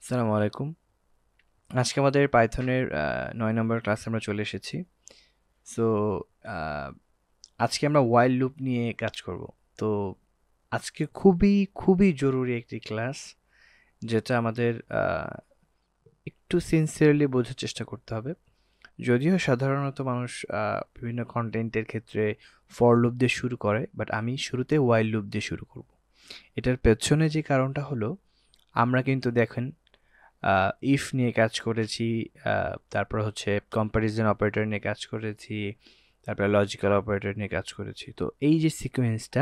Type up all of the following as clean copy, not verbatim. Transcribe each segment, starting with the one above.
আসসালামু আলাইকুম। আজকে আমাদের পাইথনের ৯ নম্বর ক্লাসে আমরা চলে এসেছি। সো আ আজকে আমরা while লুপ নিয়ে কাজ করব। তো আজকে খুবই জরুরি একটি ক্লাস, যেটা আমাদের একটু সিনসিয়ারলি বোঝার চেষ্টা করতে হবে। যদিও সাধারণত মানুষ বিভিন্ন কনটেন্টের ক্ষেত্রে ফর লুপ দিয়ে শুরু করে, বাট আমি শুরুতে while লুপ দিয়ে শুরু করব। এটার পেছনে যে কারণটা হলো, আমরা কিন্তু দেখেন ইফ নিয়ে কাজ করেছি, তারপর হচ্ছে কম্প্যারিজন অপারেটর নিয়ে কাজ করেছি, তারপরে লজিক্যাল অপারেটর নিয়ে কাজ করেছি। তো এই যে সিকোয়েন্সটা,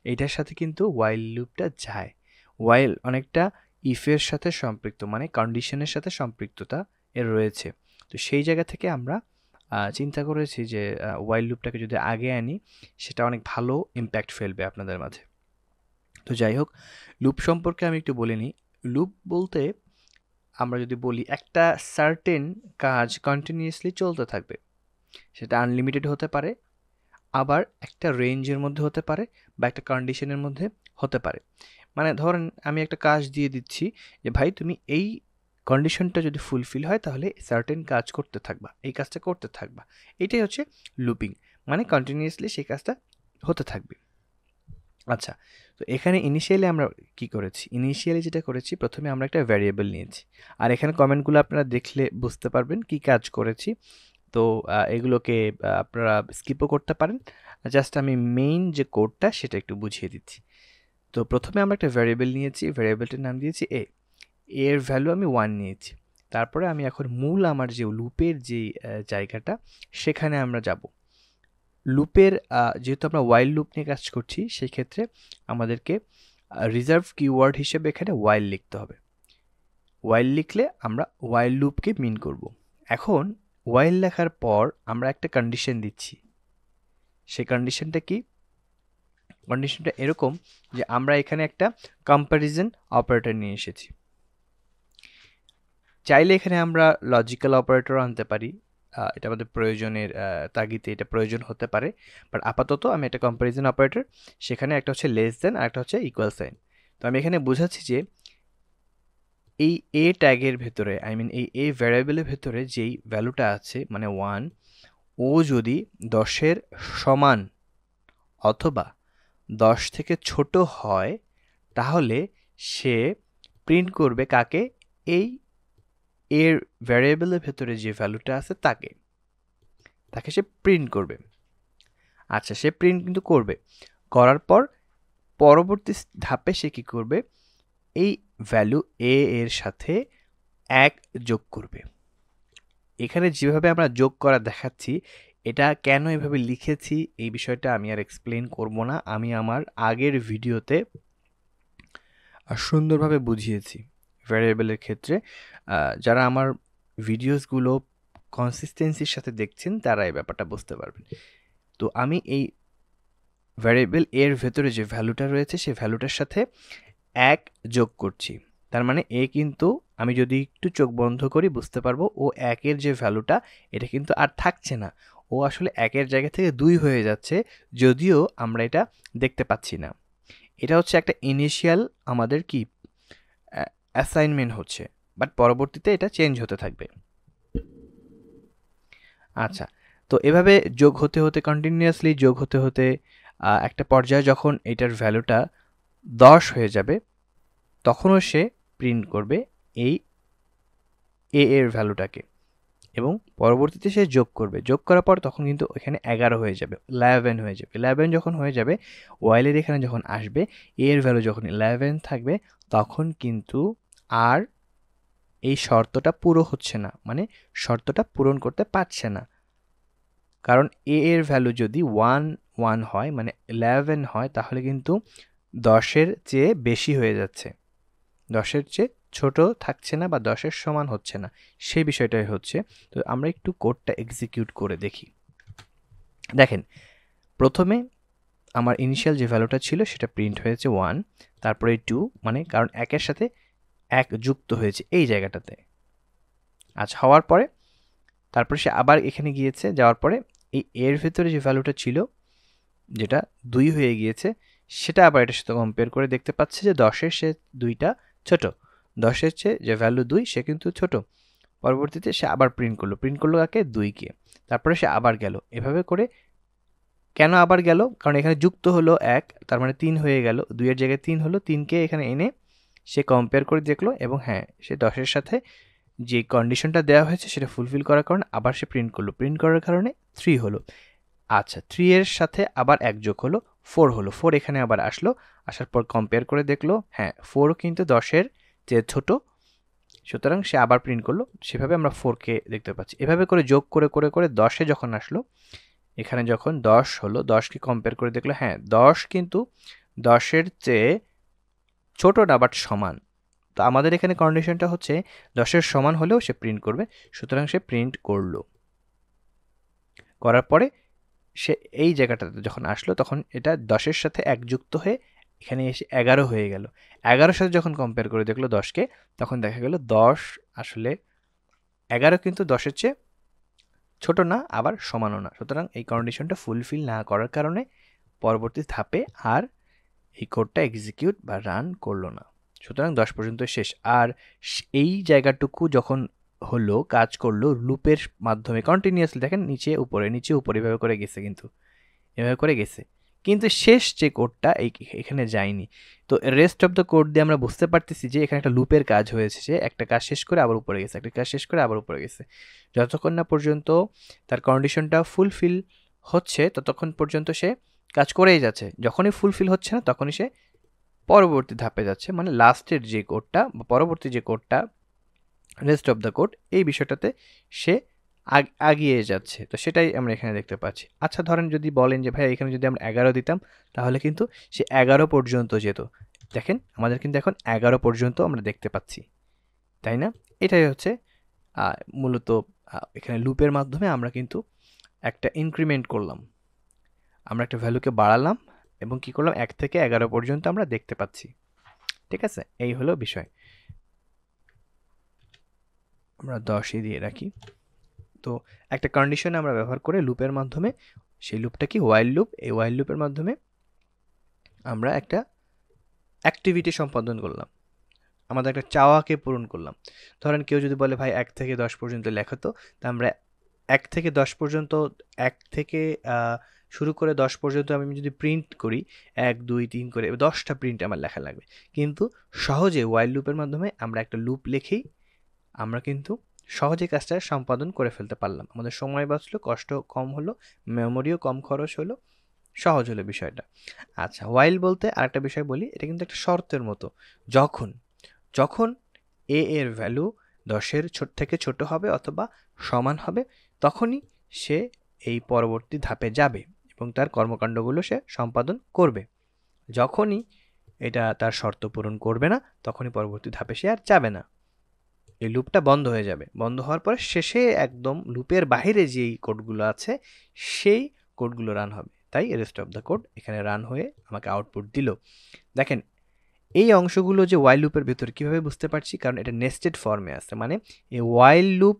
এইটার সাথে কিন্তু ওয়াইল লুপটা যায়। ওয়াইল অনেকটা ইফের সাথে সম্পৃক্ত, মানে কন্ডিশনের সাথে সম্পৃক্ততা এর রয়েছে। তো সেই জায়গা থেকে আমরা চিন্তা করেছি যে ওয়াইল লুপটাকে যদি আগে আনি, সেটা অনেক ভালো ইম্প্যাক্ট ফেলবে আপনাদের মাঝে। তো যাই হোক, লুপ সম্পর্কে আমি একটু বলে নিই। লুপ বলতে আমরা যদি বলি, একটা সার্টেন কাজ কন্টিনিউয়াসলি চলতে থাকবে। সেটা আনলিমিটেড হতে পারে, আবার একটা রেঞ্জের মধ্যে হতে পারে, বা একটা কন্ডিশনের মধ্যে হতে পারে। মানে ধরেন আমি একটা কাজ দিয়ে দিচ্ছি যে ভাই তুমি এই কন্ডিশনটা যদি ফুলফিল হয় তাহলে সার্টেন কাজ করতে থাকবা, এই কাজটা করতে থাকবা। এটাই হচ্ছে লুপিং, মানে কন্টিনিউয়াসলি সেই কাজটা হতে থাকবে। আচ্ছা, তো এখানে ইনিশিয়ালি আমরা কি করেছি? ইনিশিয়ালি যেটা করেছি, প্রথমে আমরা একটা ভ্যারিয়েবল নিয়েছি। আর এখানে কমেন্টগুলো আপনারা দেখলে বুঝতে পারবেন কি কাজ করেছি। তো এগুলোকে আপনারা স্কিপও করতে পারেন। জাস্ট আমি মেইন যে কোডটা সেটা একটু বুঝিয়ে দিচ্ছি। তো প্রথমে আমরা একটা ভ্যারিয়েবল নিয়েছি, ভ্যারিয়েবলটার নাম দিয়েছি এ। এর ভ্যালু আমি 1 নিয়েছি। তারপরে আমি এখন মূল আমার যে লুপের যে জায়গাটা, সেখানে আমরা যাব। লুপের যেহেতু আমরা while লুপ নিয়ে কাজ করছি, সেই ক্ষেত্রে আমাদেরকে রিজার্ভ কিওয়ার্ড হিসেবে এখানে while লিখতে হবে। while লিখলে আমরা while লুপকে মিন করব। এখন while লেখার পর আমরা একটা কন্ডিশন দিচ্ছি। সেই কন্ডিশনটা কি? কন্ডিশনটা এরকম যে আমরা এখানে একটা কম্প্যারিজন অপারেটর নিয়ে এসেছি। চাইলে এখানে আমরা লজিক্যাল অপারেটর আনতে পারি, এটা আমাদের প্রয়োজনের তাগিদে এটা প্রয়োজন হতে পারে। বাট আপাতত আমি একটা কম্প্যারিজন অপারেটর, সেখানে একটা হচ্ছে লেস দেন আর একটা হচ্ছে ইকুয়াল সাইন। তো আমি এখানে বোঝাচ্ছি যে এই এ ট্যাগের ভেতরে, আই মিন এই এ ভ্যারিয়েবলের ভেতরে যেই ভ্যালুটা আছে মানে 1, ও যদি 10-এর সমান অথবা 10 থেকে ছোট হয়, তাহলে সে প্রিন্ট করবে কাকে? এই এর ভ্যারিয়েবলের ভেতরে যে ভ্যালুটা আছে তাকে সে প্রিন্ট করবে। আচ্ছা, সে প্রিন্ট কিন্তু করবে। করার পর পরবর্তী ধাপে সে কি করবে? এই ভ্যালু এ এর সাথে 1 যোগ করবে। এখানে যেভাবে আমরা যোগ করা দেখাচ্ছি, এটা কেন এভাবে লিখেছি এই বিষয়টা আমি আর এক্সপ্লেন করব না। আমি আমার আগের ভিডিওতে সুন্দরভাবে বুঝিয়েছি ভ্যারিয়েবলের ক্ষেত্রে। যারা আমার ভিডিওসগুলো কনসিস্টেন্সির সাথে দেখছেন, তারা এই ব্যাপারটা বুঝতে পারবেন। তো আমি এই ভ্যারিয়েবল এর ভেতরে যে ভ্যালুটা রয়েছে, সেই ভ্যালুটার সাথে 1 যোগ করছি। তার মানে এ কিন্তু, আমি যদি একটু চোখ বন্ধ করি বুঝতে পারবো, ও 1 এর যে ভ্যালুটা, এটা কিন্তু আর থাকছে না। ও আসলে 1 এর জায়গা থেকে 2 হয়ে যাচ্ছে, যদিও আমরা এটা দেখতে পাচ্ছি না। এটা হচ্ছে একটা ইনিশিয়াল আমাদের কি অ্যাসাইনমেন্ট হচ্ছে, বাট পরবর্তীতে এটা চেঞ্জ হতে থাকবে। আচ্ছা, তো এভাবে যোগ হতে হতে, কন্টিনিউয়াসলি যোগ হতে হতে একটা পর্যায়ে যখন এটার ভ্যালুটা 10 হয়ে যাবে, তখনও সে প্রিন্ট করবে এই এ এর ভ্যালুটাকে, এবং পরবর্তীতে সে যোগ করবে। যোগ করার পর তখন কিন্তু এখানে 11 হয়ে যাবে, 11 হয়ে যাবে। 11 যখন হয়ে যাবে, ওয়াইলের এখানে যখন আসবে, এ এর ভ্যালু যখন 11 থাকবে, তখন কিন্তু আর এই শর্তটা পুরো হচ্ছে না, মানে শর্তটা পূরণ করতে পারছে না। কারণ এ এর ভ্যালু যদি 1 হয়, মানে 11 হয়, তাহলে কিন্তু 10-এর চেয়ে বেশি হয়ে যাচ্ছে, 10-এর চেয়ে ছোট থাকছে না, বা 10-এর সমান হচ্ছে না, সেই বিষয়টাই হচ্ছে। তো আমরা একটু কোডটা এক্সিকিউট করে দেখি। দেখেন, প্রথমে আমার ইনিশিয়াল যে ভ্যালুটা ছিল সেটা প্রিন্ট হয়েছে 1, তারপরে 2, মানে কারণ 1-এর সাথে 1 যুক্ত হয়েছে এই জায়গাটাতে। আচ্ছা, হওয়ার পরে তারপরে সে আবার এখানে গিয়েছে, যাওয়ার পরে এই এর ভেতরে যে ভ্যালুটা ছিল, যেটা 2 হয়ে গিয়েছে, সেটা আবার এটার সাথে কম্পেয়ার করে দেখতে পাচ্ছে যে 10-এর সে 2টা ছোট। 10-এর চেয়ে যে ভ্যালু 2 সে কিন্তু ছোট। পরবর্তীতে সে আবার প্রিন্ট করলো কাকে? 2-কে। তারপরে সে আবার গেল। এভাবে করে কেন আবার গেল? কারণ এখানে যুক্ত হলো 1, তার মানে 3 হয়ে গেল। 2 এর জায়গায় 3 হলো, 3কে এখানে এনে সে কম্পেয়ার করে দেখলো এবং হ্যাঁ, সে 10-এর সাথে যে কন্ডিশনটা দেওয়া হয়েছে সেটা ফুলফিল করার কারণে আবার সে প্রিন্ট করলো। প্রিন্ট করার কারণে 3 হলো। আচ্ছা, 3 এর সাথে আবার 1 যোগ হলো, 4 হলো। 4 এখানে আবার আসলো। আসার পর কম্পেয়ার করে দেখলো, হ্যাঁ 4ও কিন্তু 10-এর চেয়ে ছোট। সুতরাং সে আবার প্রিন্ট করলো। সেভাবে আমরা 4কে দেখতে পাচ্ছি। এভাবে করে যোগ করে করে করে 10-এ যখন আসলো, এখানে যখন 10 হলো, 10কে কম্পেয়ার করে দেখলো, হ্যাঁ 10 কিন্তু 10-এর চেয়ে ছোট না, বাট সমান। তো আমাদের এখানে কন্ডিশনটা হচ্ছে 10-এর সমান হলেও সে প্রিন্ট করবে। সুতরাং সে প্রিন্ট করলো। করার পরে সে এই জায়গাটাতে যখন আসলো, তখন এটা 10-এর সাথে 1 যুক্ত হয়ে এখানে এসে 11 হয়ে গেল। 11-এর সাথে যখন কম্পেয়ার করে দেখলো 10-কে, তখন দেখা গেল 10 আসলে 11 কিন্তু 10-এর চেয়ে ছোট না, আবার সমানও না। সুতরাং এই কন্ডিশনটা ফুলফিল না করার কারণে পরবর্তী ধাপে আর এই কোডটা এক্সিকিউট বা রান করলো না। সুতরাং 10 পর্যন্ত শেষ। আর এই জায়গাটুকু যখন হলো, কাজ করলো লুপের মাধ্যমে কন্টিনিউয়াসলি, দেখেন নিচে উপরে নিচে উপরে এভাবে করে গেছে, কিন্তু এভাবে করে গেছে, কিন্তু শেষ যে কোডটা এখানে যায়নি। তো রেস্ট অফ দ্য কোড দিয়ে আমরা বুঝতে পারতেছি যে এখানে একটা লুপের কাজ হয়েছে। সে একটা কাজ শেষ করে আবার উপরে গেছে, একটা কাজ শেষ করে আবার উপরে গেছে। যতক্ষণ না পর্যন্ত তার কন্ডিশনটা ফুলফিল হচ্ছে ততক্ষণ পর্যন্ত সে কাজ করেই যাচ্ছে। যখনই ফুলফিল হচ্ছে না তখনই সে পরবর্তী ধাপে যাচ্ছে, মানে লাস্টের যে কোডটা বা পরবর্তী যে কোডটা রেস্ট অফ দ্য কোড, এই বিষয়টাতে সে আগিয়ে যাচ্ছে। তো সেটাই আমরা এখানে দেখতে পাচ্ছি। আচ্ছা, ধরেন যদি বলেন যে ভাই এখানে যদি আমরা 11 দিতাম, তাহলে কিন্তু সে 11 পর্যন্ত যেত। দেখেন আমাদের কিন্তু এখন 11 পর্যন্ত আমরা দেখতে পাচ্ছি, তাই না? এটাই হচ্ছে মূলত এখানে লুপের মাধ্যমে আমরা কিন্তু একটা ইনক্রিমেন্ট করলাম, আমরা একটা ভ্যালুকে বাড়ালাম এবং কি করলাম, 1 থেকে 11 পর্যন্ত আমরা দেখতে পাচ্ছি। ঠিক আছে, এই হলো বিষয়। আমরা 10ই দিয়ে রাখি। তো একটা কন্ডিশন আমরা ব্যবহার করে লুপের মাধ্যমে, সেই লুপটা কি ওয়াইল লুপ, এই ওয়াইল লুপের মাধ্যমে আমরা একটা অ্যাক্টিভিটি সম্পাদন করলাম, আমাদের একটা চাওয়াকে পূরণ করলাম। ধরেন কেউ যদি বলে ভাই 1 থেকে 10 পর্যন্ত লেখো, তো আমরা 1 থেকে 10 পর্যন্ত, 1 থেকে শুরু করে 10 পর্যন্ত আমি যদি প্রিন্ট করি 1 2 3 করে 10টা প্রিন্ট আমার লেখা লাগবে। কিন্তু সহজে ওয়াইল লুপের মাধ্যমে আমরা একটা লুপ লিখেই আমরা কিন্তু সহজে কাজটা সম্পাদন করে ফেলতে পারলাম। আমাদের সময় বাঁচলো, কষ্ট কম হলো, মেমোরিও কম খরচ হলো, সহজ হলো বিষয়টা। আচ্ছা, ওয়াইল বলতে আরেকটা বিষয় বলি, এটা কিন্তু একটা শর্তের মতো। যখন যখন এর ভ্যালু 10-এর থেকে ছোট হবে অথবা সমান হবে, তখনই সে এই পরবর্তী ধাপে যাবে এবং তার কর্মকাণ্ডগুলো সে সম্পাদন করবে। যখনই এটা তার শর্ত পূরণ করবে না, তখনই পরবর্তী ধাপে সে আর যাবে না। এই লুপটা বন্ধ হয়ে যাবে। বন্ধ হওয়ার পরে শেষে একদম লুপের বাইরে যেই কোডগুলো আছে সেই কোডগুলো রান হবে। তাই রেস্ট অফ দ্য কোড এখানে রান হয়ে আমাকে আউটপুট দিল। দেখেন এই অংশগুলো যে ওয়াইল লুপের ভেতরে কীভাবে বুঝতে পারছি, কারণ এটা নেস্টেড ফর্মে আছে। মানে এই ওয়াইল লুপ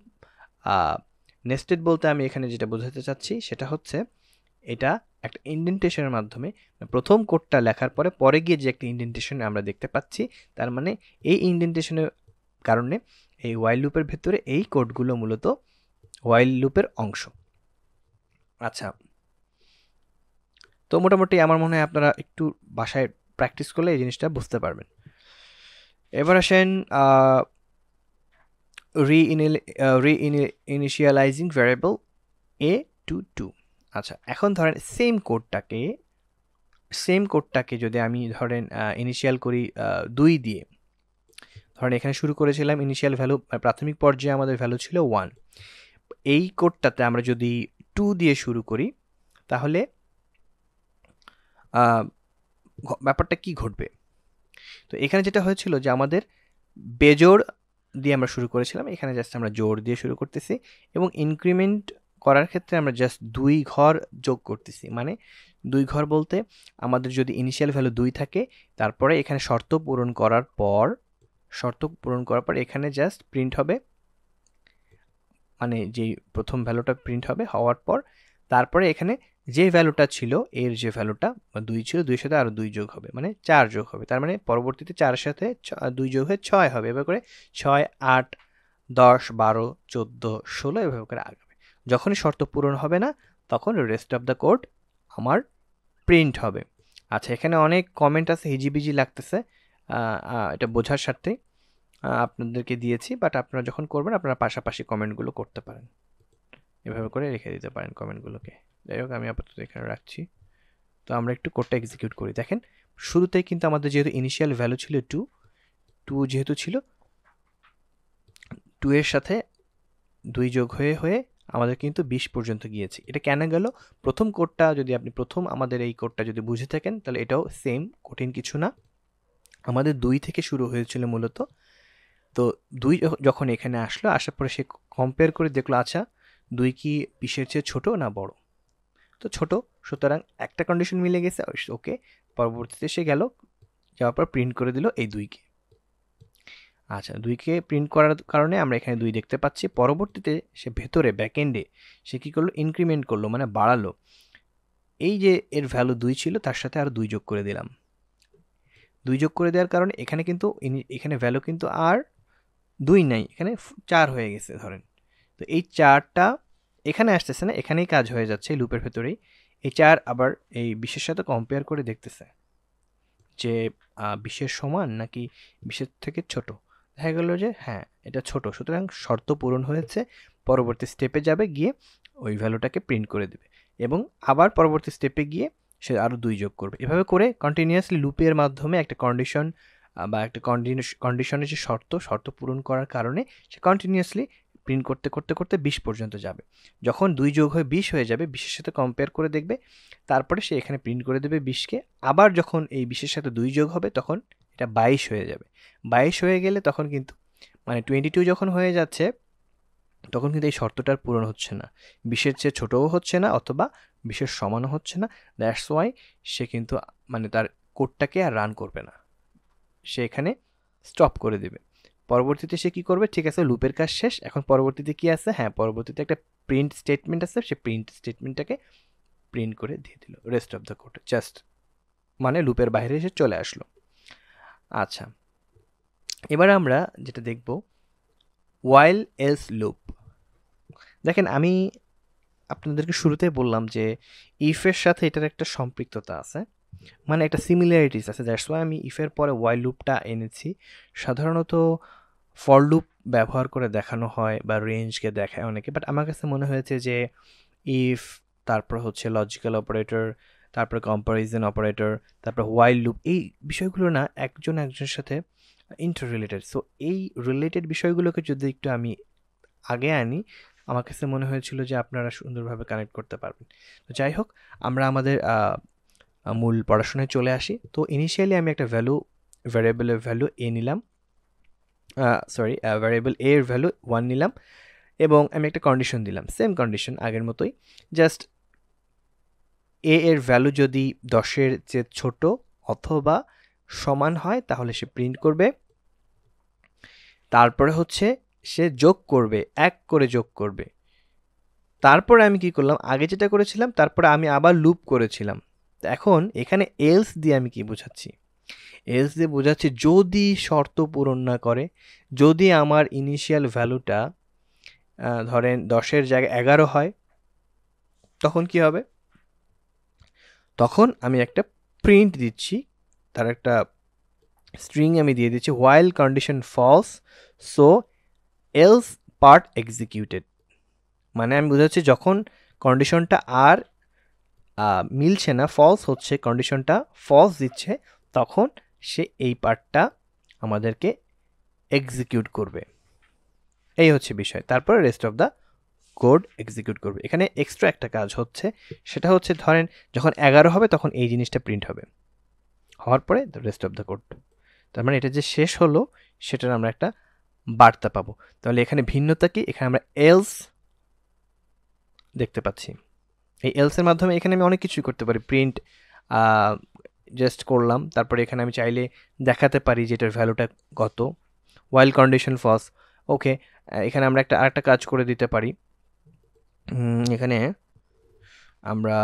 নেস্টেড বলতে আমি এখানে যেটা বোঝাতে চাচ্ছি সেটা হচ্ছে এটা একটা ইন্ডেন্টেশনের মাধ্যমে প্রথম কোডটা লেখার পরে পরে গিয়ে যে একটা ইন্ডেন্টেশন আমরা দেখতে পাচ্ছি, তার মানে এই ইন্ডেন্টেশনের কারণে এই ওয়াইল লুপের ভেতরে এই কোডগুলো মূলত ওয়াইল লুপের অংশ। আচ্ছা, তো মোটামুটি আমার মনে হয় আপনারা একটু বাসায় প্র্যাকটিস করলে এই জিনিসটা বুঝতে পারবেন। এবার আসেন রি-ইনিশিয়ালাইজিং ভ্যারিয়েবল a to 2। আচ্ছা, এখন ধরেন সেম কোডটাকে যদি আমি ধরেন ইনিশিয়াল করি 2 দিয়ে। ধরেন এখানে শুরু করেছিলাম ইনিশিয়াল ভ্যালু, প্রাথমিক পর্যায়ে আমাদের ভ্যালু ছিল 1। এই কোডটাতে আমরা যদি 2 দিয়ে শুরু করি, তাহলে ব্যাপারটা কি ঘটবে? তো এখানে যেটা হয়েছিল যে আমাদের বেজোড় দিয়ে আমরা শুরু করেছিলাম, এখানে জাস্ট আমরা জোড় দিয়ে শুরু করতেছি এবং ইনক্রিমেন্ট করার ক্ষেত্রে আমরা জাস্ট 2 ঘর যোগ করতেছি। মানে 2 ঘর বলতে আমাদের যদি ইনিশিয়াল ভ্যালু 2 থাকে, তারপরে এখানে শর্ত পূরণ করার পর এখানে জাস্ট প্রিন্ট হবে, মানে যেই প্রথম ভ্যালুটা প্রিন্ট হবে, হওয়ার পর তারপরে এখানে যে ভ্যালুটা ছিল, এর যে ভ্যালুটা 2 ছিল, 2 এর সাথে আরও 2 যোগ হবে, মানে 4 যোগ হবে। তার মানে পরবর্তীতে 4 এর সাথে 2 যোগ হয়ে 6 হবে। এভাবে করে 6, 8, 10, 12, 14, 16 এভাবে করে আগাবে। যখনই শর্ত পূরণ হবে না, তখন রেস্ট অফ দ্য কোড আমার প্রিন্ট হবে। আচ্ছা, এখানে অনেক কমেন্ট আছে, হিজিবিজি লাগতেছে, এটা বোঝার স্বার্থে আপনাদেরকে দিয়েছি, বাট আপনারা যখন করবেন আপনারা পাশাপাশি কমেন্টগুলো করতে পারেন, এভাবে করে রেখে দিতে পারেন কমেন্টগুলোকে। যাই হোক, আমি আপাতত এখানে রাখছি। তো আমরা একটু কোডটা এক্সিকিউট করি। দেখেন, শুরুতেই কিন্তু আমাদের যেহেতু ইনিশিয়াল ভ্যালু ছিল 2 যেহেতু ছিল, 2 এর সাথে 2 যোগ হয়ে হয়ে আমাদের কিন্তু 20 পর্যন্ত গিয়েছে। এটা কেন গেল? প্রথম কোডটা যদি আপনি আমাদের এই কোডটা যদি বুঝে থাকেন, তাহলে এটাও সেম, কঠিন কিছু না। আমাদের 2 থেকে শুরু হয়েছিল মূলত। তো 2 যখন এখানে আসলো, আসার পরে সে কম্পেয়ার করে দেখলো, আচ্ছা 2 কি 20 এর চেয়ে ছোট না বড়? তো ছোট, সুতরাং একটা কন্ডিশন মিলে গেছে, ওকে। পরবর্তীতে সে গেল, যাওয়ার পর প্রিন্ট করে দিল এই 2 কে। আচ্ছা, 2 কে প্রিন্ট করার কারণে আমরা এখানে 2 দেখতে পাচ্ছি। পরবর্তীতে সে ভেতরে ব্যাকএন্ডে সে কী করলো, ইনক্রিমেন্ট করলো, মানে বাড়ালো। এই যে এর ভ্যালু 2 ছিল, তার সাথে আর 2 যোগ করে দিলাম। 2 যোগ করে দেওয়ার কারণে এখানে কিন্তু এখানে ভ্যালু কিন্তু আর 2 নাই, এখানে 4 হয়ে গেছে ধরেন। তো এই 4টা এখানে আসতেছে না, এখানেই কাজ হয়ে যাচ্ছে লুপের ভেতরেই। এই 4 আবার এই 20 এর সাথে কম্পেয়ার করে দেখতেছে যে 20 এর সমান নাকি 20 এর থেকে ছোট। দেখা গেল যে হ্যাঁ, এটা ছোট, সুতরাং শর্ত পূরণ হয়েছে। পরবর্তী স্টেপে যাবে, গিয়ে ওই ভ্যালুটাকে প্রিন্ট করে দেবে, এবং আবার পরবর্তী স্টেপে গিয়ে সে আরও 2 যোগ করবে। এভাবে করে কন্টিনিউয়াসলি লুপের মাধ্যমে একটা কন্ডিশন বা একটা কন্ডিশনের যে শর্ত পূরণ করার কারণে সে কন্টিনিউয়াসলি প্রিন্ট করতে করতে করতে 20 পর্যন্ত যাবে। যখন 2 যোগ হয়ে 20 হয়ে যাবে, 20 এর সাথে কম্পেয়ার করে দেখবে, তারপরে সে এখানে প্রিন্ট করে দেবে 20 কে। আবার যখন এই 20 এর সাথে 2 যোগ হবে, তখন এটা 22 হয়ে যাবে। 22 হয়ে গেলে তখন কিন্তু, মানে 22 যখন হয়ে যাচ্ছে, তখন কিন্তু এই শর্তটার পূরণ হচ্ছে না, 20 এর চেয়ে ছোটও হচ্ছে না, অথবা 20 এর সমানও হচ্ছে না। দ্যাটস ওয়াই সে কিন্তু মানে তার কোডটাকে আর রান করবে না, সে এখানে স্টপ করে দেবে। পরবর্তীতে সে কি করবে, ঠিক আছে লুপের কাজ শেষ, এখন পরবর্তীতে কি আছে, হ্যাঁ পরবর্তীতে একটা প্রিন্ট স্টেটমেন্ট আছে, সে প্রিন্ট স্টেটমেন্টটাকে প্রিন্ট করে দিয়ে দিল rest of the code, just মানে লুপের বাইরে এসে চলে আসলো। আচ্ছা, এবার আমরা যেটা দেখব, ওয়াইল এলস লুপ। দেখেন, আমি আপনাদেরকে শুরুতে বললাম যে ইফের সাথে এটার একটা সম্পৃক্ততা আছে, মানে একটা সিমিলারিটিস আছে। দ্যাটস ওয়াই আমি ইফের পরে ওয়াইল লুপটা এনেছি। সাধারণত ফর লুপ ব্যবহার করে দেখানো হয় বা রেঞ্জকে দেখায় অনেকে, বাট আমার কাছে মনে হয়েছে যে ইফ, তারপর হচ্ছে লজিক্যাল অপারেটর, তারপর কম্পারিজন অপারেটর, তারপর ওয়াইল লুপ, এই বিষয়গুলো না একজনের সাথে ইন্টার রিলেটেড। সো এই রিলেটেড বিষয়গুলোকে যদি একটু আমি আগে আনি, আমার কাছে মনে হয়েছিল যে আপনারা সুন্দরভাবে কানেক্ট করতে পারবেন। তো যাই হোক, আমরা আমাদের মূল পড়াশোনায় চলে আসি। তো ইনিশিয়ালি আমি একটা ভ্যারিয়েবলের ভ্যালু এ নিলাম, ভ্যারিয়েবল এ এর ভ্যালু 1 নিলাম, এবং আমি একটা কন্ডিশন দিলাম, সেম কন্ডিশন আগের মতোই, জাস্ট এ এর ভ্যালু যদি 10-এর চেয়ে ছোট অথবা সমান হয় তাহলে সে প্রিন্ট করবে। তারপরে হচ্ছে সে যোগ করবে, 1 করে যোগ করবে। তারপরে আমি কি করলাম, আগে যেটা করেছিলাম তারপরে আমি আবার লুপ করেছিলাম। এখন এখানে এলস দিয়ে আমি কি বোঝাচ্ছি, এলস দিয়ে বোঝাচ্ছি যদি শর্ত পূরণ না করে, যদি আমার ইনিশিয়াল ভ্যালুটা ধরেন 10-এর জায়গায় 11 হয়, তখন কি হবে, তখন আমি একটা প্রিন্ট দিচ্ছি, তার একটা স্ট্রিং আমি দিয়ে দিচ্ছি, while condition false so else part executed. মানে আমি বোঝাচ্ছি যখন কন্ডিশনটা আর মিলছে না, ফলস হচ্ছে, কন্ডিশনটা ফলস দিচ্ছে, তখন সে এই পার্টটা আমাদেরকে এক্সিকিউট করবে। এই হচ্ছে বিষয়। তারপরে rest of the code execute করবে। এখানে এক্সট্রা একটা কাজ হচ্ছে, সেটা হচ্ছে ধরেন যখন 11 হবে তখন এই জিনিসটা প্রিন্ট হবে, হওয়ার পরে রেস্ট অফ দ্য কোড। তার মানে এটা যে শেষ হলো সেটার আমরা একটা বার্তা পাবো। তাহলে এখানে ভিন্নতা কি, এখানে আমরা এলস দেখতে পাচ্ছি। এই এলসের মাধ্যমে এখানে আমি অনেক কিছুই করতে পারি, প্রিন্ট জাস্ট করলাম, তারপরে এখানে আমি চাইলে দেখাতে পারি যে এটার ভ্যালুটা কত, ওয়াইল কন্ডিশন ফলস, ওকে। এখানে আমরা আরেকটা কাজ করে দিতে পারি, এখানে আমরা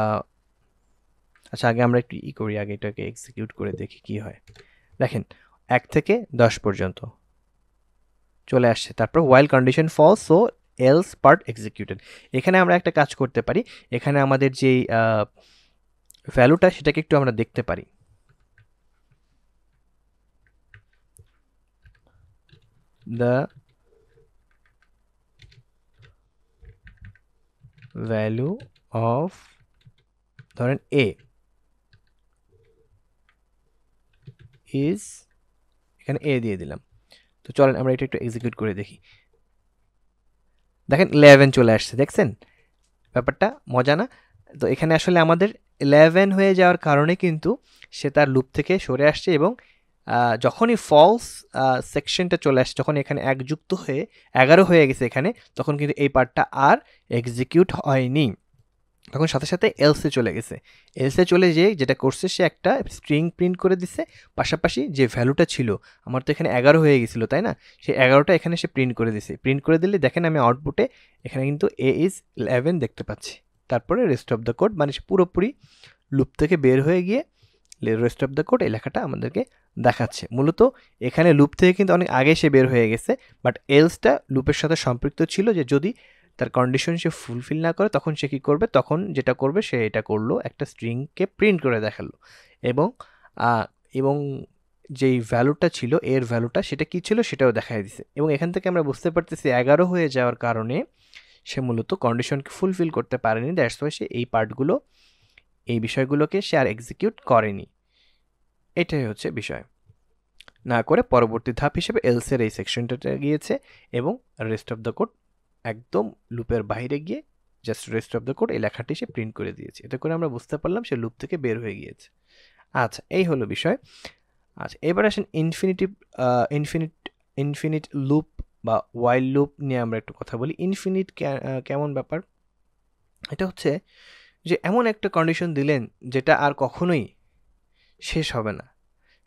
আচ্ছা আগে আমরা একটু করি, আগে এটাকে এক্সিকিউট করে দেখি কি হয়। দেখেন 1 থেকে 10 পর্যন্ত চলে আসছে, তারপর while condition false so else part executed। এখানে আমরা একটা কাজ করতে পারি, এখানে আমাদের যেই ভ্যালুটা সেটাকে একটু আমরা দেখতে পারি। the value of ধরেন a is, এখানে a দিয়ে দিলাম। তো চলেন আমরা এটা একটু এক্সিকিউট করে দেখি। দেখেন 11 চলে আসছে, দেখছেন ব্যাপারটা মজা না? তো এখানে আসলে আমাদের 11 হয়ে যাওয়ার কারণে কিন্তু সে তার লুপ থেকে সরে আসছে, এবং যখনই ফলস সেকশনটা চলে আসছে, যখন এখানে 1 যুক্ত হয়ে 11 হয়ে গেছে এখানে, তখন কিন্তু এই পার্টটা আর এক্সিকিউট হয়নি, তখন সাথে সাথে এলসে চলে গেছে। এলসে চলে যেয়ে যেটা করছে, সে একটা স্ট্রিং প্রিন্ট করে দিছে, পাশাপাশি যে ভ্যালুটা ছিল, আমার তো এখানে 11 হয়ে গেছিলো তাই না, সেই 11টা এখানে সে প্রিন্ট করে দিছে। প্রিন্ট করে দিলে দেখেন আমি আউটপুটে এখানে কিন্তু এ ইজ 11 দেখতে পাচ্ছি। তারপরে রেস্ট অফ দ্য কোড, মানে সে পুরোপুরি লুপ থেকে বের হয়ে গিয়ে রেস্ট অফ দ্য কোড এই লেখাটা আমাদেরকে দেখাচ্ছে। মূলত এখানে লুপ থেকে কিন্তু অনেক আগে সে বের হয়ে গেছে, বাট এলসটা লুপের সাথে সম্পৃক্ত ছিল, যে যদি তার কন্ডিশন সে ফুলফিল না করে তখন সে কী করবে, তখন যেটা করবে সে এটা করলো, একটা স্ট্রিংকে প্রিন্ট করে দেখালো, এবং এবং যেই ভ্যালুটা ছিল, এর ভ্যালুটা সেটা কী ছিল সেটাও দেখাই দিছে। এবং এখান থেকে আমরা বুঝতে পারতেছি 11 হয়ে যাওয়ার কারণে সে মূলত কন্ডিশনকে ফুলফিল করতে পারেনি, দ্যাটস ওয়াই সে এই পার্টগুলো, এই বিষয়গুলোকে সে আর এক্সিকিউট করেনি। এটাই হচ্ছে বিষয়। না করে পরবর্তী ধাপ হিসেবে এলসের এই সেকশনটাতে গিয়েছে, এবং রেস্ট অফ দ্য কোড একদম লুপের বাইরে গিয়ে just rest of the code এই লেখাটি সে প্রিন্ট করে দিয়েছে। এতে করে আমরা বুঝতে পারলাম সে লুপ থেকে বের হয়ে গিয়েছে। আচ্ছা, এই হলো বিষয়। আচ্ছা, এবার আসেন ইনফিনিট লুপ বা ওয়াইল লুপ নিয়ে আমরা একটু কথা বলি। ইনফিনিট কেমন ব্যাপার? এটা হচ্ছে যে এমন একটা কন্ডিশন দিলেন যেটা আর কখনোই শেষ হবে না,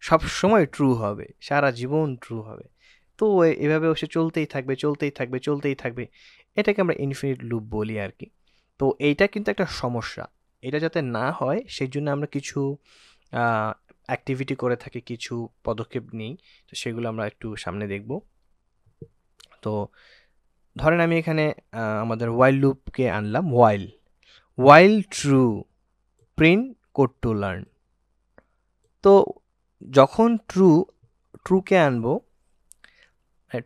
সব সময় ট্রু হবে, সারা জীবন ট্রু হবে। তো এভাবে সে চলতেই থাকবে চলতেই থাকবে চলতেই থাকবে, এটাকে আমরা ইনফিনিট লুপ বলি আর কি। তো এইটা কিন্তু একটা সমস্যা, এটা যাতে না হয় সেই জন্য আমরা কিছু অ্যাক্টিভিটি করে থাকি, কিছু পদক্ষেপ নিই। তো সেগুলো আমরা একটু সামনে দেখব। তো ধরেন আমি এখানে আমাদের ওয়াইল লুপকে আনলাম। While true print code to learn. তো যখন ট্রুকে আনবো,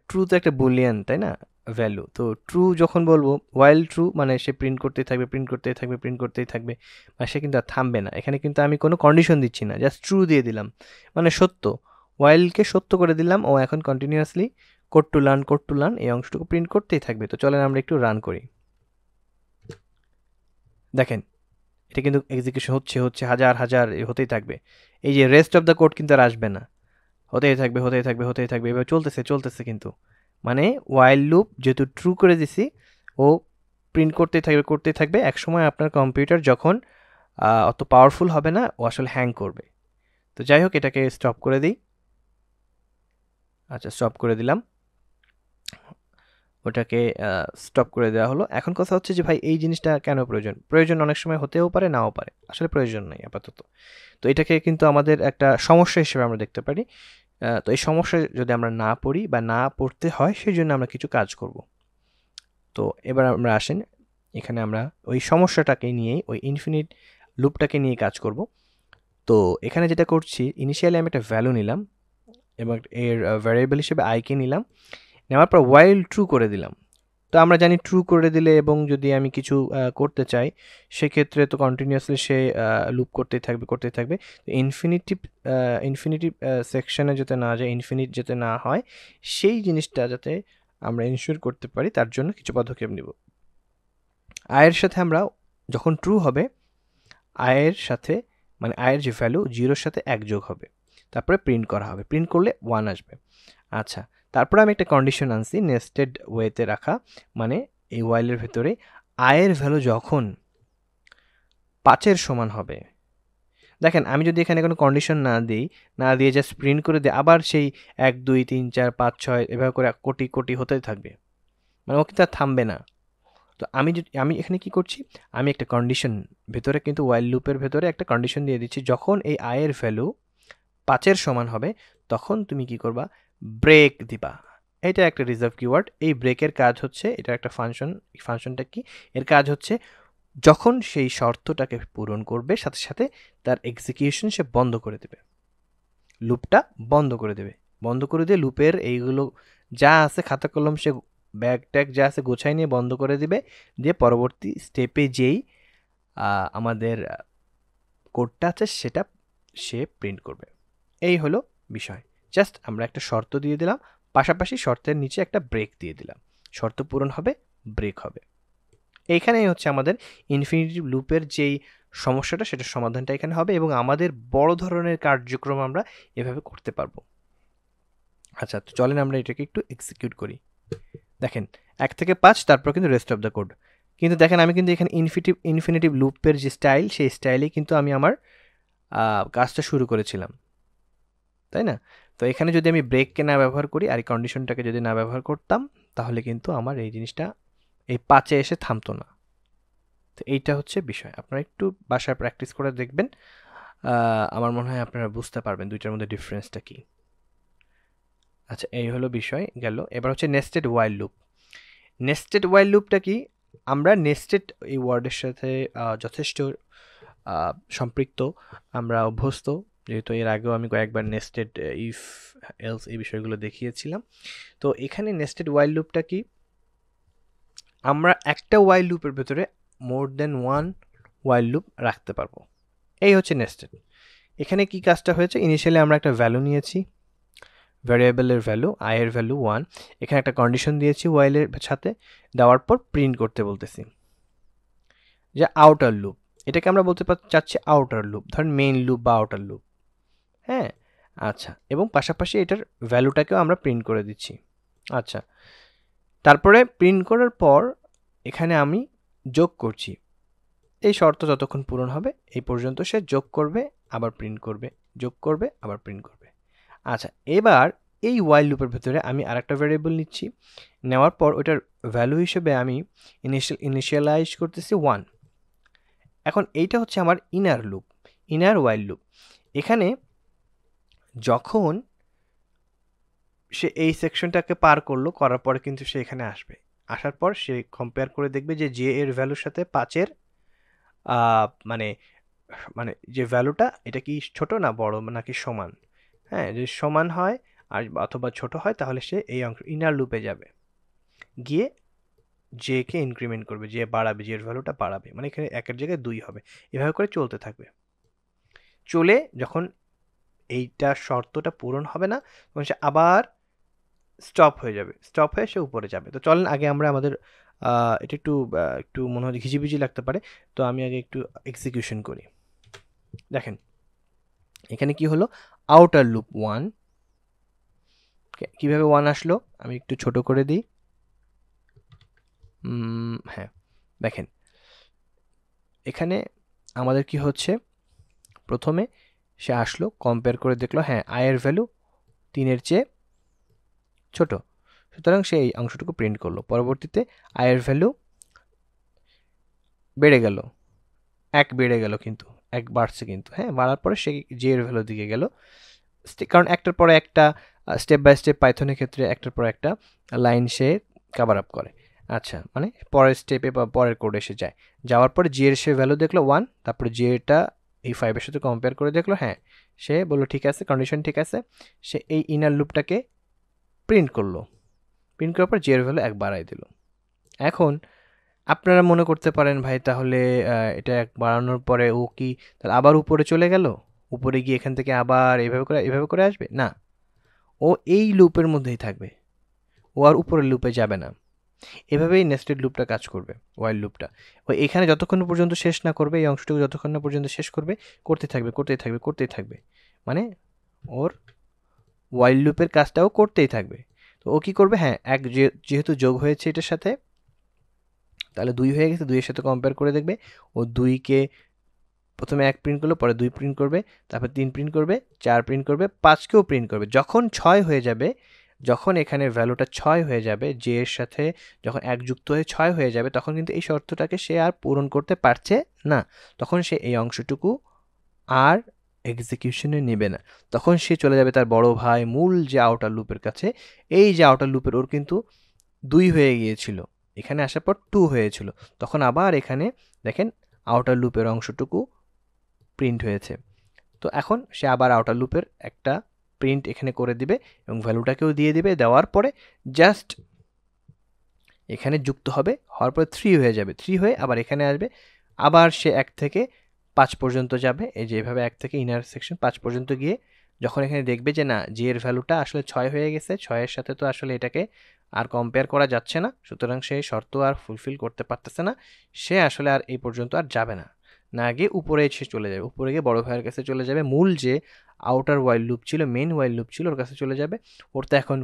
ট্রু তো একটা বুলিয়ান তাই না, ভ্যালু। তো ট্রু যখন বলবো, ওয়াইল ট্রু মানে সে প্রিন্ট করতেই থাকবে প্রিন্ট করতেই থাকবে প্রিন্ট করতেই থাকবে, মানে সে কিন্তু আর থামবে না। এখানে কিন্তু আমি কোনো কন্ডিশন দিচ্ছি না, জাস্ট ট্রু দিয়ে দিলাম, মানে সত্য, ওয়াইলকে সত্য করে দিলাম। ও এখন কন্টিনিউয়াসলি কোড টু লার্ন এই অংশটুকু প্রিন্ট করতেই থাকবে। তো চলেন আমরা একটু রান করি। দেখেন এটা কিন্তু এক্সিকিউশন হচ্ছে হাজার হাজার হতেই থাকবে। এই যে রেস্ট অফ দ্য কোড কিন্তু আর আসবে না, হতেই থাকবে এবার চলতেছে কিন্তু, মানে ওয়াইল লুপ যেহেতু ট্রু করে দিছি, ও প্রিন্ট করতেই থাকবে। এক সময় আপনার কম্পিউটার যখন অত পাওয়ারফুল হবে না, ও আসলে হ্যাং করবে। তো যাই হোক, এটাকে স্টপ করে দিই। আচ্ছা, স্টপ করে দিলাম, ওটাকে স্টপ করে দেওয়া হলো। এখন কথা হচ্ছে যে ভাই এই জিনিসটা কেন প্রয়োজন অনেক সময় হতেও পারে নাও পারে, আসলে প্রয়োজন নেই আপাতত। তো এটাকে কিন্তু আমাদের একটা সমস্যা হিসেবে আমরা দেখতে পারি। তো এই সমস্যা যদি আমরা না পড়ি বা না পড়তে হয়, সেই জন্য আমরা কিছু কাজ করব। তো এবার আমরা আসেন, এখানে আমরা ওই সমস্যাটাকে নিয়েই, ওই ইনফিনিট লুপটাকে নিয়ে কাজ করব। তো এখানে যেটা করছি, ইনিশিয়ালি আমি একটা ভ্যালু নিলাম এবং এর ভ্যারিয়েবল হিসেবে আইকে নিলাম, নেওয়ার পর ওয়াইল ট্রু করে দিলাম। তো আমরা জানি ট্রু করে দিলে, এবং যদি আমি কিছু করতে চাই সেক্ষেত্রে তো কন্টিনিউয়াসলি সে লুপ করতেই থাকবে। তো ইনফিনিটিভ সেকশনে যাতে না যায়, ইনফিনিট যাতে না হয়, সেই জিনিসটা যাতে আমরা ইনশিওর করতে পারি, তার জন্য কিছু পদক্ষেপ নিব। আয়ের সাথে আমরা যখন ট্রু হবে, আয়ের সাথে মানে আয়ের যে ভ্যালু 0-র সাথে 1 যোগ হবে, তারপরে প্রিন্ট করা হবে, প্রিন্ট করলে 1 আসবে। আচ্ছা, তারপরে আমি একটা কন্ডিশন আনছি নেস্টেড ওয়েতে রাখা, মানে এই ওয়াইলের ভেতরে আয়ের ভ্যালু যখন 5-এর সমান হবে। দেখেন আমি যদি এখানে কোনো কন্ডিশন না দিয়ে জাস্ট প্রিন্ট করে দিই, আবার সেই 1 2 3 4 5 6 এভাবে করে কোটি হতেই থাকবে, মানে ও কিন্তু আর থামবে না। তো আমি এখানে কি করছি, আমি একটা কন্ডিশন ভেতরে কিন্তু ওয়াইল লুপের ভেতরে একটা কন্ডিশন দিয়ে দিচ্ছি, যখন এই এর ভ্যালু 5-এর সমান হবে তখন তুমি কি করবা, ব্রেক দিবা। এটা একটা রিজার্ভ কিওয়ার্ড। এই ব্রেকের কাজ হচ্ছে, এটা একটা ফাংশন। এই ফাংশনটা কি, এর কাজ হচ্ছে যখন সেই শর্তটাকে পূরণ করবে সাথে সাথে তার এক্সিকিউশন সে বন্ধ করে দেবে, লুপটা বন্ধ করে দেবে। বন্ধ করে দিয়ে লুপের এইগুলো যা আছে খাতা কলম সে ব্যাগ ট্যাগ যা আছে গোছায় নিয়ে বন্ধ করে দিবে, দিয়ে পরবর্তী স্টেপে যেই আমাদের কোডটা আছে সেটা সে প্রিন্ট করবে। এই হলো বিষয়। জাস্ট আমরা একটা শর্ত দিয়ে দিলাম, পাশাপাশি শর্তের নিচে একটা ব্রেক দিয়ে দিলাম। শর্ত পূরণ হবে, ব্রেক হবে। এইখানেই হচ্ছে আমাদের ইনফিনিটিভ লুপের যেই সমস্যাটা, সেটার সমাধানটা এখানে হবে এবং আমাদের বড় ধরনের কার্যক্রম আমরা এভাবে করতে পারবো। আচ্ছা, তো চলেন আমরা এটাকে একটু এক্সিকিউট করি। দেখেন 1 থেকে 5, তারপর কিন্তু রেস্ট অফ দ্য কোড। কিন্তু দেখেন আমি কিন্তু এখানে ইনফিনিটিভ লুপের যে স্টাইল, সেই স্টাইলেই কিন্তু আমি আমার কাজটা শুরু করেছিলাম, তাই না? তো এখানে যদি আমি ব্রেককে না ব্যবহার করি আর এই কন্ডিশনটাকে যদি না ব্যবহার করতাম, তাহলে কিন্তু আমার এই জিনিসটা এই 5-এ এসে থামতো না। তো এইটা হচ্ছে বিষয়। আপনারা একটু বাসায় প্র্যাকটিস করে দেখবেন, আমার মনে হয় আপনারা বুঝতে পারবেন দুইটার মধ্যে ডিফারেন্সটা কি। আচ্ছা, এই হলো বিষয় গেল। এবার হচ্ছে নেস্টেড ওয়াইল লুপ। নেস্টেড ওয়াইল লুপটা কি, আমরা নেস্টেড এই ওয়ার্ডের সাথে যথেষ্ট সম্পৃক্ত, আমরা অভ্যস্ত, যেহেতু এর আগেও আমি কয়েকবার নেস্টেড ইফ এলস এই বিষয়গুলো দেখিয়েছিলাম। তো এখানে নেস্টেড ওয়াইল লুপটা কি, আমরা একটা ওয়াইল লুপের ভেতরে মোর দেন ওয়ান ওয়াইল লুপ রাখতে পারবো। এই হচ্ছে নেস্টেড। এখানে কি কাজটা হয়েছে, ইনিশিয়ালি আমরা একটা ভ্যালু নিয়েছি, ভ্যারিয়েবলের ভ্যালু, এর ভ্যালু 1, এখানে একটা কন্ডিশন দিয়েছি ওয়াইলের সাথে, দেওয়ার পর প্রিন্ট করতে বলতেছি যে আউটার লুপ। এটাকে আমরা বলতে চাচ্ছি আউটার লুপ, ধরেন মেইন লুপ বা আউটার লুপ। হ্যাঁ, আচ্ছা, এবং পাশাপাশি এটার ভ্যালুটাকেও আমরা প্রিন্ট করে দিচ্ছি। আচ্ছা, তারপরে প্রিন্ট করার পর এখানে আমি যোগ করছি, এই শর্ত যতক্ষণ পূরণ হবে এই পর্যন্ত সে যোগ করবে, আবার প্রিন্ট করবে, যোগ করবে, আবার প্রিন্ট করবে। আচ্ছা, এবার এই ওয়াইল লুপের ভেতরে আমি আরেকটা ভ্যারিয়েবল নিচ্ছি, নেওয়ার পর ওইটার ভ্যালু হিসেবে আমি ইনিশিয়ালাইজ করতেছি 1। এখন এইটা হচ্ছে আমার ইনার লুপ, ইনার ওয়াইল লুপ। এখানে যখন সে এই সেকশনটাকে পার করলো, করার পরে কিন্তু সে এখানে আসবে, আসার পর সে কম্পেয়ার করে দেখবে যে জে এর ভ্যালুর সাথে 5-এর মানে মানে যে ভ্যালুটা, এটা কি ছোট না বড় নাকি সমান। হ্যাঁ, যদি সমান হয় আর অথবা ছোট হয় তাহলে সে এই অংশ ইনার লুপে যাবে, গিয়ে জে কে ইনক্রিমেন্ট করবে, যে বাড়াবে, জের ভ্যালুটা বাড়াবে, মানে এখানে 1-এর জায়গায় 2 হবে। এভাবে করে চলতে থাকবে। চলে যখন এইটা শর্তটা পূরণ হবে না, তখন সে আবার স্টপ হয়ে যাবে, স্টপ হয়ে সে উপরে যাবে। তো চলেন আগে আমরা আমাদের এটা একটু মনে হয় ঘিজিবিজি লাগতে পারে, তো আমি আগে একটু এক্সিকিউশন করি। দেখেন এখানে কি হলো, আউটার লুপ 1, কিভাবে 1 আসলো আমি একটু ছোট করে দিই। হ্যাঁ, দেখেন এখানে আমাদের কি হচ্ছে, প্রথমে সে আসলো, কম্পেয়ার করে দেখলো, হ্যাঁ এর ভ্যালু 3-এর চেয়ে ছোট, সুতরাং সে এই অংশটুকু প্রিন্ট করলো। পরবর্তীতে এর ভ্যালু বেড়ে গেল, 1 বেড়ে গেল, কিন্তু 1 বাড়ছে কিন্তু, হ্যাঁ বাড়ার পরে সে জে এর ভ্যালু দিকে গেল, কারণ একটার পরে একটা স্টেপ বাই স্টেপ পাইথনের ক্ষেত্রে একটার পর একটা লাইন সে কভার আপ করে। আচ্ছা, মানে পরের স্টেপে বা পরের কোডে এসে যায়, যাওয়ার পরে জি এর সে ভ্যালু দেখলো 1, তারপরে জি এরটা এই 5-এর সাথে কম্পেয়ার করে দেখলো, হ্যাঁ সে বললো ঠিক আছে, কন্ডিশন ঠিক আছে, সে এই ইনার লুপটাকে প্রিন্ট করলো, প্রিন্ট করার পর জি এর ভ্যালু 1 বাড়াই দিল। এখন আপনারা মনে করতে পারেন ভাই তাহলে এটা 1 বাড়ানোর পরে ও কি তাহলে আবার উপরে চলে গেল, উপরে গিয়ে এখান থেকে আবার এভাবে করে আসবে না, ও এই লুপের মধ্যেই থাকবে, ও আর উপরের লুপে যাবে না। এভাবেই নেস্টেড লুপটা কাজ করবে, ওয়াইল লুপটা। ও এখানে যতক্ষণ পর্যন্ত শেষ না করবে, এই অংশটুকু যতক্ষণ না পর্যন্ত শেষ করবে, করতে থাকবে করতেই থাকবে করতেই থাকবে, মানে ওর ওয়াইল লুপের কাজটাও করতেই থাকবে। তো ও কি করবে, হ্যাঁ যেহেতু যোগ হয়েছে এটার সাথে, তাহলে 2 হয়ে গেছে, 2-এর সাথে কম্পেয়ার করে দেখবে, ও 2-কে প্রথমে 1 প্রিন্ট করলো, পরে 2 প্রিন্ট করবে, তারপর 3 প্রিন্ট করবে, 4 প্রিন্ট করবে, 5-কেও প্রিন্ট করবে। যখন 6 হয়ে যাবে যখন এখানে ভ্যালুটা 6 হয়ে যাবে, j এর সাথে যখন 1 যুক্ত হয়ে 6 হয়ে যাবে, তখন কিন্তু এই শর্তটাকে সে আর পূরণ করতে পারছে না। তখন সে এই অংশটুকু আর এক্সিকিউশনে নেবে না। তখন সে চলে যাবে তার বড় ভাই মূল যে আউটার লুপের কাছে। এই যে আউটার লুপের ওর কিন্তু 2 হয়ে গিয়েছিল, এখানে আসার পর 2 হয়েছিল। তখন আবার এখানে দেখেন আউটার লুপের অংশটুকু প্রিন্ট হয়েছে। তো এখন সে আবার আউটার লুপের একটা প্রিন্ট এখানে করে দিবে এবং ভ্যালুটাকেও দিয়ে দিবে। দেওয়ার পরে জাস্ট এখানে যুক্ত হবে, হওয়ার পরে 3 হয়ে যাবে। 3 হয়ে আবার এখানে আসবে, আবার সে 1 থেকে 5 পর্যন্ত যাবে। এই যে এভাবে 1 থেকে ইনার সেকশন 5 পর্যন্ত গিয়ে যখন এখানে দেখবে যে না, জি এর ভ্যালুটা আসলে 6 হয়ে গেছে, 6 এর সাথে তো আসলে এটাকে আর কম্পেয়ার করা যাচ্ছে না, সুতরাং সে শর্ত আর ফুলফিল করতে পারতেছে না, সে আসলে আর এই পর্যন্ত আর যাবে না। না গিয়ে উপরে সে চলে যাবে, উপরে গিয়ে বড় ভাইয়ের কাছে চলে যাবে, মূল যে আউটার ওয়াইল লুপ ছিল, মেইন ওয়াইল লুপ ছিল, ওর কাছে চলে যাবে। ওর তো এখন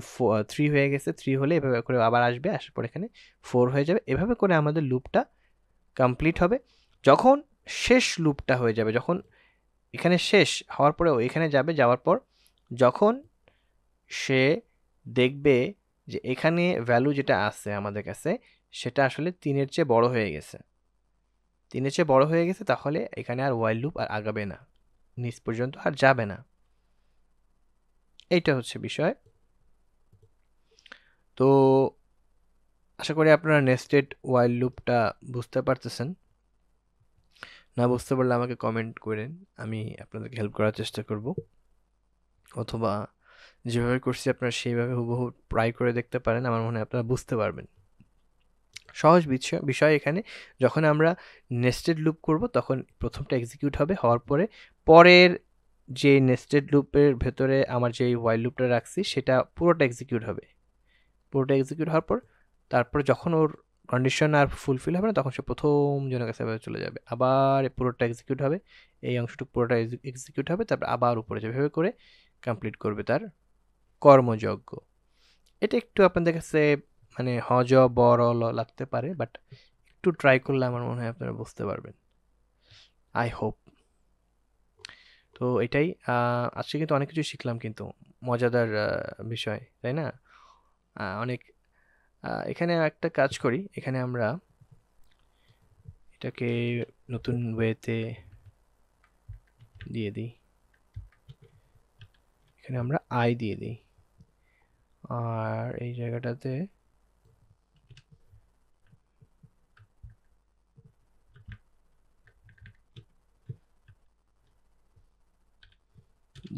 3 হয়ে গেছে, 3 হলে এভাবে করে আবার আসবে, আসার পর এখানে 4 হয়ে যাবে। এভাবে করে আমাদের লুপটা কমপ্লিট হবে। যখন শেষ লুপটা হয়ে যাবে, যখন এখানে শেষ হওয়ার পরে এখানে যাবে, যাওয়ার পর যখন সে দেখবে যে এখানে ভ্যালু যেটা আছে আমাদের কাছে সেটা আসলে 3-এর চেয়ে বড় হয়ে গেছে, 3-এর চেয়ে বড় হয়ে গেছে, তাহলে এখানে আর ওয়াইল লুপ আর আগাবে না, নিচ পর্যন্ত আর যাবে না। এইটা হচ্ছে বিষয়। তো আশা করি আপনারা নেস্টেড ওয়াইল লুপটা বুঝতে পারতেছেন। না বুঝতে পারলে আমাকে কমেন্ট করেন, আমি আপনাদেরকে হেল্প করার চেষ্টা করব, অথবা যেভাবে করছি আপনারা সেইভাবে হুবহু ট্রাই করে দেখতে পারেন। আমার মনে হয় আপনারা বুঝতে পারবেন। সহজ বিষয় এখানে, যখন আমরা নেস্টেড লুপ করব তখন প্রথমটা এক্সিকিউট হবে, হওয়ার পরে পরের যে নেস্টেড লুপের ভেতরে আমার যে ওয়াইল লুপটা রাখছি সেটা পুরোটা এক্সিকিউট হবে। পুরোটা এক্সিকিউট হওয়ার পর তারপর যখন ওর কন্ডিশন আর ফুলফিল হবে না, তখন সে প্রথম জনের কাছে চলে যাবে, আবার পুরোটা এক্সিকিউট হবে, এই অংশটুকু পুরোটা এক্সিকিউট হবে, তারপর আবার উপরে যাবে, এভাবে করে কমপ্লিট করবে তার কর্মযজ্ঞ। এটা একটু আপনাদের কাছে মানে হজ বড় লাগতে পারে, বাট একটু ট্রাই করলে আমার মনে হয় আপনারা বুঝতে পারবেন, আই হোপ। তো এটাই, আজকে কিন্তু অনেক কিছু শিখলাম, কিন্তু মজাদার বিষয়, তাই না? অনেক এখানে একটা কাজ করি, এখানে আমরা এটাকে নতুন ওয়েতে দিয়ে দিই, এখানে আমরা আই দিয়ে দিই, আর এই জায়গাটাতে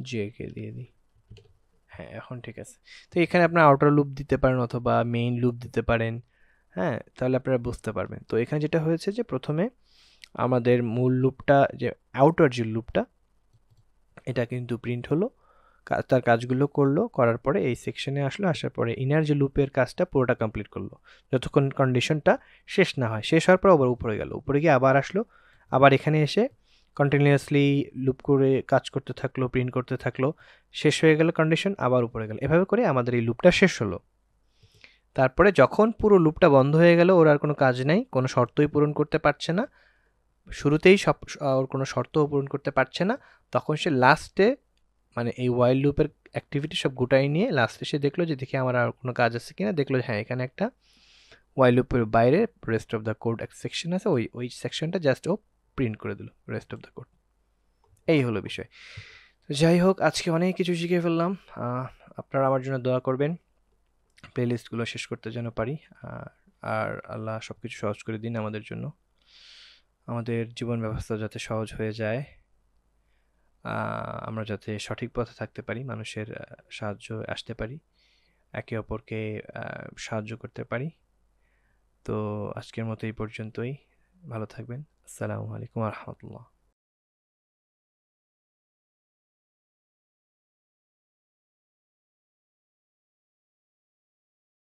জে কে দিয়ে দিই। হ্যাঁ, এখন ঠিক আছে। তো এখানে আপনার আউটার লুপ দিতে পারেন অথবা মেইন লুপ দিতে পারেন, হ্যাঁ, তাহলে আপনারা বুঝতে পারবেন। তো এখানে যেটা হয়েছে যে প্রথমে আমাদের মূল লুপটা, যে আউটার যে লুপটা, এটা কিন্তু প্রিন্ট হলো, তার কাজগুলো করলো, করার পরে এই সেকশনে আসলো, আসার পরে ইনার যে লুপের কাজটা পুরোটা কমপ্লিট করলো, যতক্ষণ কন্ডিশনটা শেষ না হয়। শেষ হওয়ার পর আবার উপরে গেল, উপরে গিয়ে আবার আসলো, আবার এখানে এসে কন্টিনিউয়াসলি লুপ করে কাজ করতে থাকলো, প্রিন্ট করতে থাকলো, শেষ হয়ে গেল কন্ডিশন, আবার উপরে গেল, এভাবে করে আমাদের এই লুপটা শেষ হলো। তারপরে যখন পুরো লুপটা বন্ধ হয়ে গেল, ওর আর কোনো কাজ নেই, কোনো শর্তই পূরণ করতে পারছে না, শুরুতেই সব ওর কোনো শর্তও পূরণ করতে পারছে না, তখন সে লাস্টে মানে এই ওয়াইল লুপের অ্যাক্টিভিটি সব গোটাই নিয়ে লাস্টে সে দেখলো যে দেখি আমার আর কোনো কাজ আছে কিনা, দেখলো হ্যাঁ এখানে একটা ওয়াইল লুপের বাইরে রেস্ট অফ দ্য কোড একটা সেকশন আছে, ওই সেকশনটা জাস্ট ও প্রিন্ট করে দিল রেস্ট অফ দ্য কোড। এই হলো বিষয়। তো যাই হোক, আজকে অনেক কিছু শিখে ফেললাম। আপনারা আমার জন্য দোয়া করবেন, প্লেলিস্টগুলো শেষ করতে যেন পারি, আর আল্লাহ সব কিছু সহজ করে দিন আমাদের জন্য, আমাদের জীবন ব্যবস্থা যাতে সহজ হয়ে যায়, আমরা যাতে সঠিক পথে থাকতে পারি, মানুষের সাহায্য আসতে পারি, একে অপরকে সাহায্য করতে পারি। তো আজকের মতো এই পর্যন্তই, ভালো থাকবেন। আসসালামু আলাইকুম ওয়া রাহমাতুল্লাহ।